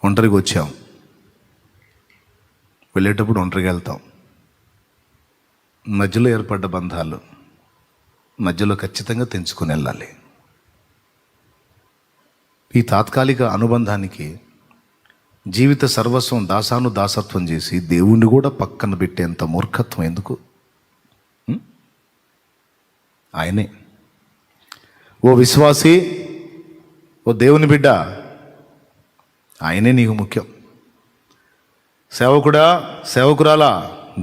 ఒంటరిగా వచ్చాం, వెళ్ళేటప్పుడు ఒంటరిగా వెళ్తాం. మధ్యలో ఏర్పడ్డ బంధాలు మధ్యలో ఖచ్చితంగా తెంచుకొని వెళ్ళాలి. ఈ తాత్కాలిక అనుబంధానికి జీవిత సర్వస్వం దాసత్వం చేసి దేవుణ్ణి కూడా పక్కన పెట్టేంత మూర్ఖత్వం ఎందుకు? ఆయనే. ఓ విశ్వాసి, ఓ దేవుని బిడ్డ, ఆయనే నీకు ముఖ్యం. సేవకుడా, సేవకురాలా,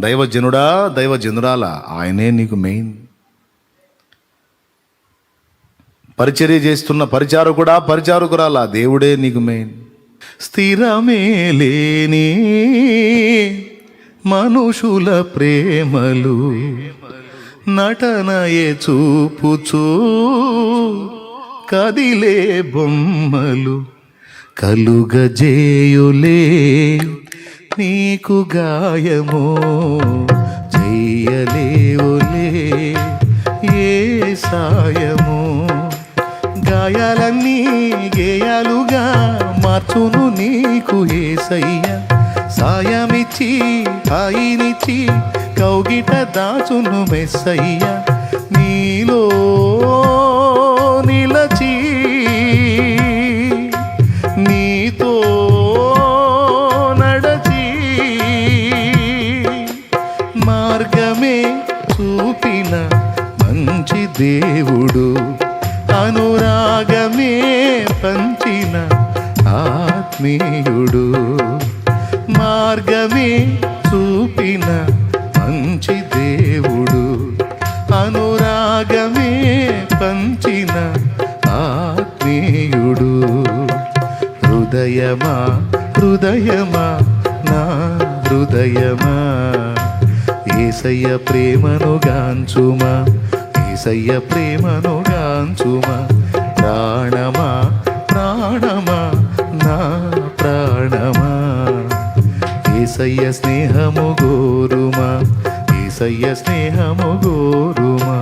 దైవజనుడా, దైవజనురాలా, ఆయనే నీకు మెయిన్. పరిచర్య చేస్తున్న పరిచారకుడా, పరిచారకురాలా, దేవుడే నీకు మెయిన్. స్థిరమే లేని మనుషుల ప్రేమలు నటనయే చూపుచూ కదిలే బొమ్మలు కలుగజేయులే నీకు గాయమో చెయ్యలేవులే ఏ సాయమో. గాయాలన్నీ గేయాలుగా మార్చును నీకు యేసయ్య. సాయమిచ్చి హాయినిచ్చి కౌగిట దాచును మెస్సయ్య. నీలో నిలచి నీతో నడచి మార్గమే చూపిన మంచి దేవుడు, అనురాగమే పంచిన ఆత్మీయుడు. మార్గమే చూపిన మంచి దేవుడు, అనురాగమే పంచిన ఆత్మీయుడు. హృదయమా హృదయమా నా హృదయమా, యేసయ్య ప్రేమను గాంచుమా, యేసయ్య ప్రేమను గాంచుమా. ప్రాణమా ప్రాణమా నా ప్రాణమా, యేసయ్య స్నేహము గోరుమా, యేసయ్య స్నేహము గోరుమా.